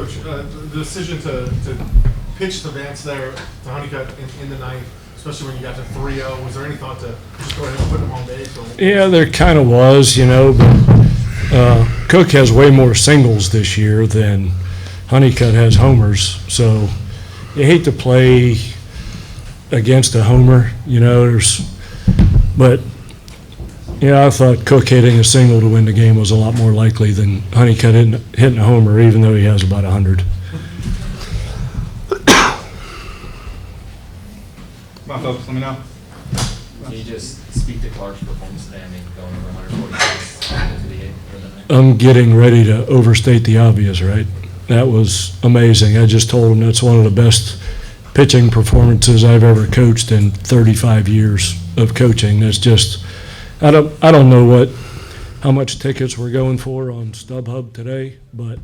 Coach, the decision to pitch the Vance there to Honeycutt in the ninth, especially when you got to 3-0, was there any thought to just go ahead and put him on base? Or? Yeah, there kind of was, but Cook has way more singles this year than Honeycutt has homers, so you hate to play against a homer, but I thought Cook hitting a single to win the game was a lot more likely than Honeycutt hitting a homer, even though he has about 100. Come on, folks, let me know. Can you just speak to Clark's performance today? I mean, going over 140 points to the eighth for the night. I'm getting ready to overstate the obvious, right? That was amazing. I just told him that's one of the best pitching performances I've ever coached in 35 years of coaching. That's just, I don't know how much tickets we're going for on StubHub today, but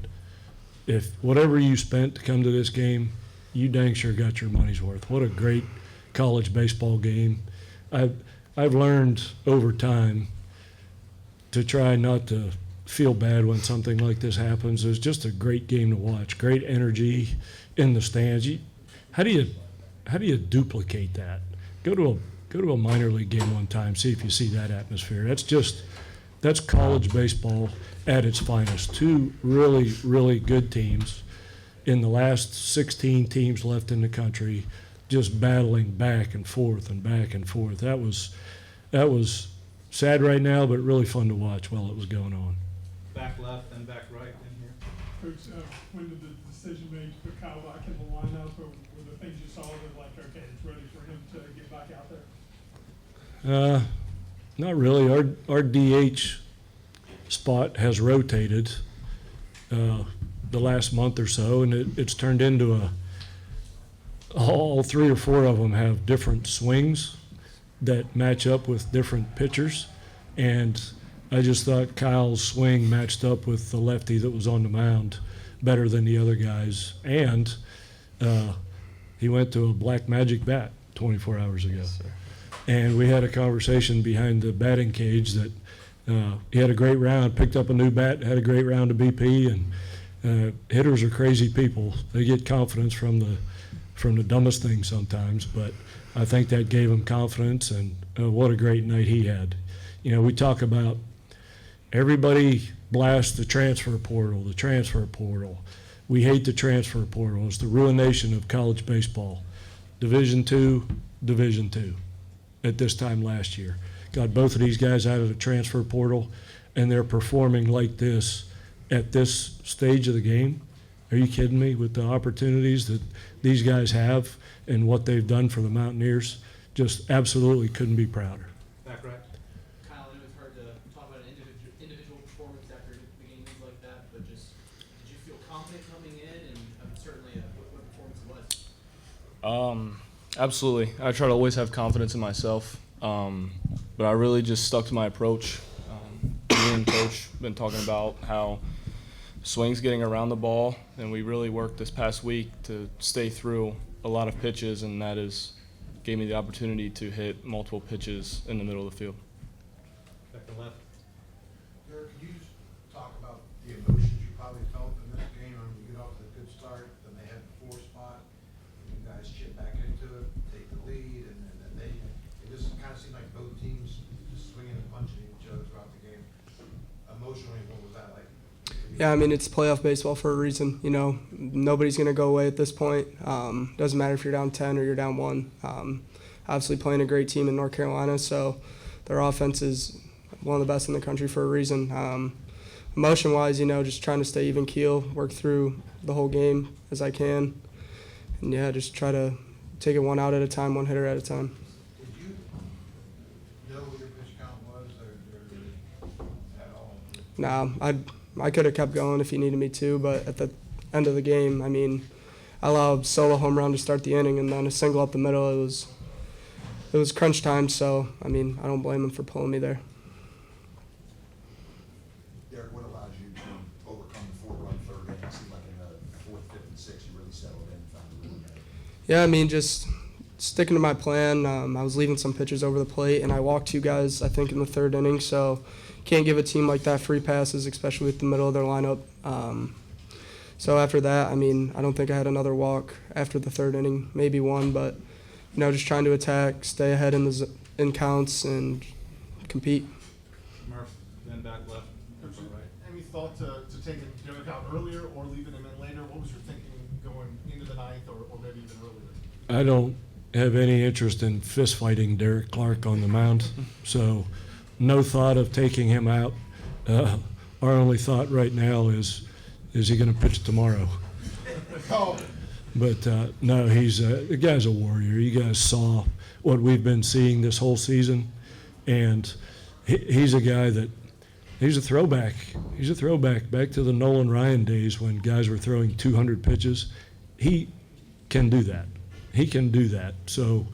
if whatever you spent to come to this game, you dang sure got your money's worth. What a great college baseball game. I've learned over time to try not to feel bad when something like this happens. It was just a great game to watch. Great energy in the stands. How do you duplicate that? Go to a minor league game one time, see if you see that atmosphere. That's college baseball at its finest. Two really, really good teams in the last 16 teams left in the country, just battling back and forth and back and forth. That was sad right now, but really fun to watch while it was going on. Back left and back right in here. Coach, when did the decision made to put Kyle back in the lineup, or were the things you saw that like, okay, it's ready for him to get back out there? Not really. Our DH spot has rotated the last month or so, and it's turned into all three or four of them have different swings that match up with different pitchers, and I just thought Kyle's swing matched up with the lefty that was on the mound better than the other guys, and he went to a black magic bat 24 hours ago. Yes, sir. And we had a conversation behind the batting cage that he had a great round, picked up a new bat, had a great round of BP, and hitters are crazy people. They get confidence from the dumbest thing sometimes, but I think that gave him confidence, and what a great night he had. We talk about everybody blasts the transfer portal. We hate the transfer portal. It's the ruination of college baseball. Division II at this time last year. Got both of these guys out of the transfer portal, and they're performing like this at this stage of the game. Are you kidding me? With the opportunities that these guys have and what they've done for the Mountaineers, just absolutely couldn't be prouder. Back right. Kyle, I know it's hard to talk about an individual performance after the games like that, but just did you feel confident coming in, and certainly what performance it was? Absolutely. I try to always have confidence in myself, but I really just stuck to my approach. Me and Coach been talking about how swings getting around the ball, and we really worked this past week to stay through a lot of pitches, and that gave me the opportunity to hit multiple pitches in the middle of the field. Back to left. Derek, could you just talk about the emotions you probably felt in this game? I mean, you get off to a good start, then they had the 4 spot, and you guys chip back into it, take the lead, and then it just kind of seemed like both teams just swinging and punching each other throughout the game. Emotionally, what was that like? Yeah, I mean, it's playoff baseball for a reason. Nobody's going to go away at this point. Doesn't matter if you're down 10 or you're down 1. Obviously playing a great team in North Carolina, so their offense is one of the best in the country for a reason. Emotion-wise, just trying to stay even keel, work through the whole game as I can, and just try to take it one out at a time, one hitter at a time. Did you know what your pitch count was, or at all? Nah, I could have kept going if he needed me to, but at the end of the game, I mean, I allowed solo home run to start the inning, and then a single up the middle. It was crunch time, so I mean, I don't blame him for pulling me there. Derek, what allowed you to overcome the 4-run third inning? It seemed like in the 4th, 5th, and 6th, you really settled in and found the rhythm. Yeah, I mean, just sticking to my plan. I was leaving some pitches over the plate, and I walked 2 guys, I think, in the 3rd inning, so can't give a team like that free passes, especially with the middle of their lineup. So after that, I mean, I don't think I had another walk after the third inning, maybe one, but just trying to attack, stay ahead in counts, and compete. Murph, then back left, then Coach, right. any thought to taking Derek out earlier or leaving him in later? What was your thinking going into the ninth or maybe even earlier? I don't have any interest in fist fighting Derek Clark on the mound, so no thought of taking him out. Our only thought right now is he going to pitch tomorrow? Oh, But no, the guy's a warrior. You guys saw what we've been seeing this whole season, and he's a guy that he's a throwback. He's a throwback back to the Nolan Ryan days when guys were throwing 200 pitches. He can do that. He can do that. So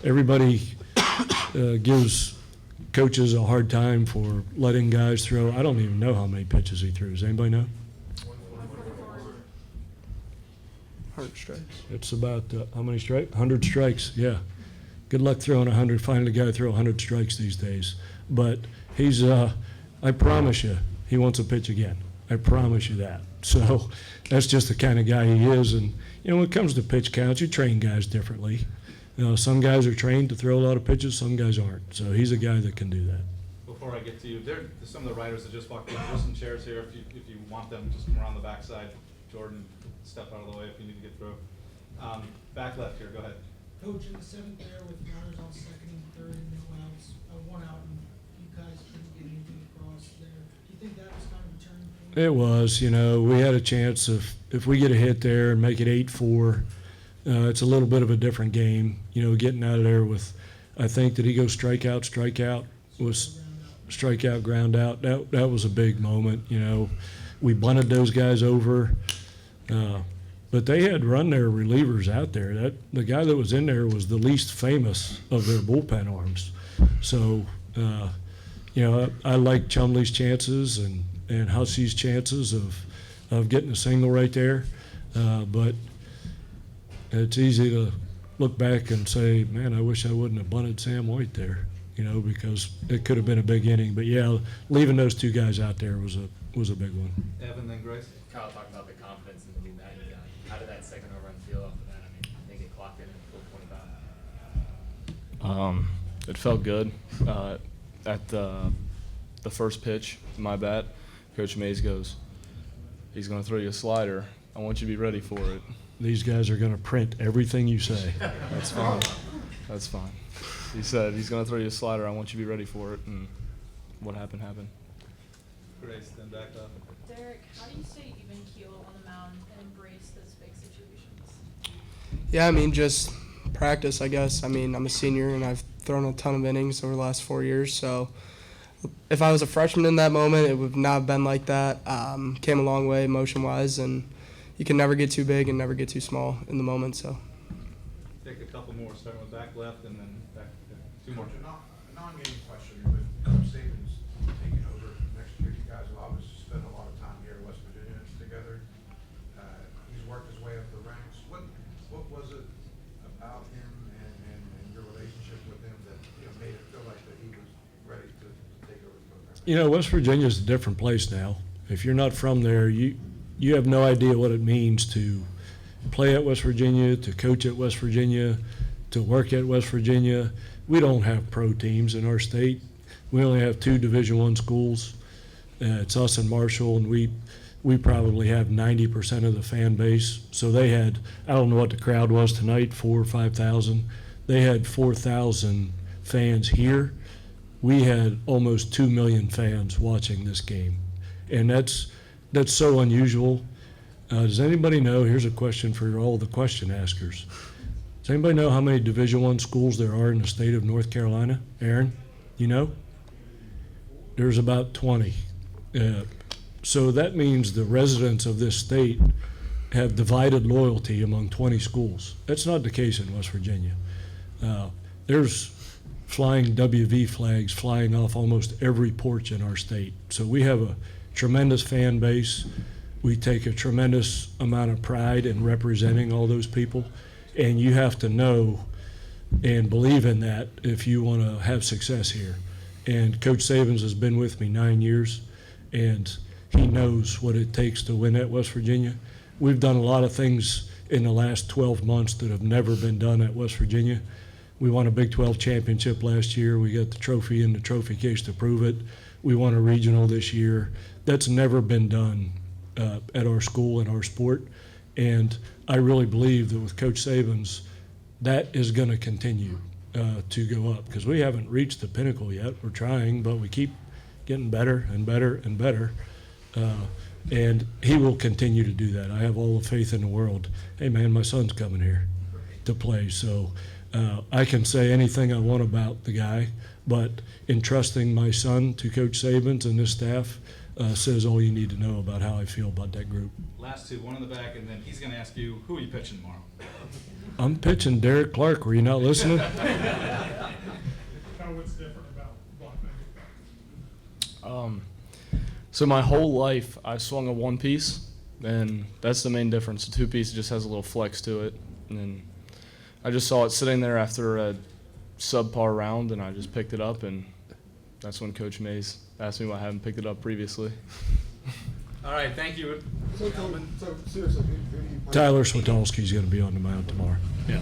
everybody gives coaches a hard time for letting guys throw. I don't even know how many pitches he threw. Does anybody know? 100 strikes. It's about how many strikes? 100 strikes, yeah. Good luck throwing 100, finding a guy to throw 100 strikes these days. But he's, I promise you, he wants to pitch again. I promise you that. So that's just the kind of guy he is. And, when it comes to pitch counts, you train guys differently. Some guys are trained to throw a lot of pitches, some guys aren't. So he's a guy that can do that. Before I get to you, there's some of the writers that just walked in. There's some chairs here. If you want them, just come around the backside. Jordan, step out of the way if you need to get through. Back left here, go ahead. Coach, in the seventh there with runners on second and third and one out, and you guys couldn't get anything across there. Do you think that was kind of a turning point? It was, we had a chance if we get a hit there and make it 8-4, it's a little bit of a different game, getting out of there with, I think, did he go strikeout, was strikeout, ground out. That was a big moment, We bunted those guys over, but they had run their relievers out there. The guy that was in there was the least famous of their bullpen arms. So, I like Chumley's chances and Hussey's chances of getting a single right there. But it's easy to look back and say, man, I wish I wouldn't have bunted Sam White there, because it could have been a big inning. But yeah, leaving those two guys out there was a big one. Evan, then Grace. Kyle talked about the confidence in the new bat you got. How did that second home run feel off of that? I think it clocked in at 425. It felt good. At the first pitch, my bat, Coach Mays goes, he's going to throw you a slider. I want you to be ready for it. These guys are going to print everything you say. That's fine. That's fine. He said, he's going to throw you a slider. I want you to be ready for it. And what happened, happened. Grace, then back up. Derek, how do you stay even keel on the mound and embrace those big situations? Yeah, just practice, I guess. I'm a senior, and I've thrown a ton of innings over the last 4 years. So if I was a freshman in that moment, it would not have been like that. Came a long way motion-wise, and you can never get too big and never get too small in the moment. So Take a couple more, starting with back left and then back, two more. Coach, a non-game question, with Coach Saban's taking over next year, you guys will obviously spend a lot of time here in West Virginia together. He's worked his way up the ranks. What was it about him and your relationship with him that made it feel like that he was ready to take over the program? West Virginia's a different place now. If you're not from there, you have no idea what it means to play at West Virginia, to coach at West Virginia, to work at West Virginia. We don't have pro teams in our state. We only have 2 Division I schools. It's us and Marshall, and we probably have 90% of the fan base. So they had, I don't know what the crowd was tonight, 4,000 or 5,000. They had 4,000 fans here. We had almost 2 million fans watching this game. And that's so unusual. Does anybody know, here's a question for all the question askers. Does anybody know how many Division I schools there are in the state of North Carolina? Aaron, you know? There's about 20. So that means the residents of this state have divided loyalty among 20 schools. That's not the case in West Virginia. There's flying WV flags flying off almost every porch in our state. So we have a tremendous fan base. We take a tremendous amount of pride in representing all those people. And you have to know and believe in that if you want to have success here. And Coach Sabins has been with me 9 years, and he knows what it takes to win at West Virginia. We've done a lot of things in the last 12 months that have never been done at West Virginia. We won a Big 12 championship last year. We got the trophy in the trophy case to prove it. We won a regional this year. That's never been done at our school and our sport. And I really believe that with Coach Saban's, that is going to continue to go up, because we haven't reached the pinnacle yet. We're trying, but we keep getting better and better and better. And he will continue to do that. I have all the faith in the world. Hey, man, my son's coming here to play. So I can say anything I want about the guy, but entrusting my son to Coach Saban's and this staff says all you need to know about how I feel about that group. Last two, one in the back, and then he's gonna ask you, who are you pitching tomorrow? I'm pitching Derek Clark. Were you not listening? Kind of what's different about block manufacturing? So my whole life, I swung a one-piece, and that's the main difference. The two-piece just has a little flex to it. And then I just saw it sitting there after a subpar round, and I just picked it up, and that's when Coach Mays asked me why I haven't picked it up previously. All right, thank you. So seriously, who do you play? Tyler Switolski's going to be on the mound tomorrow. Yeah.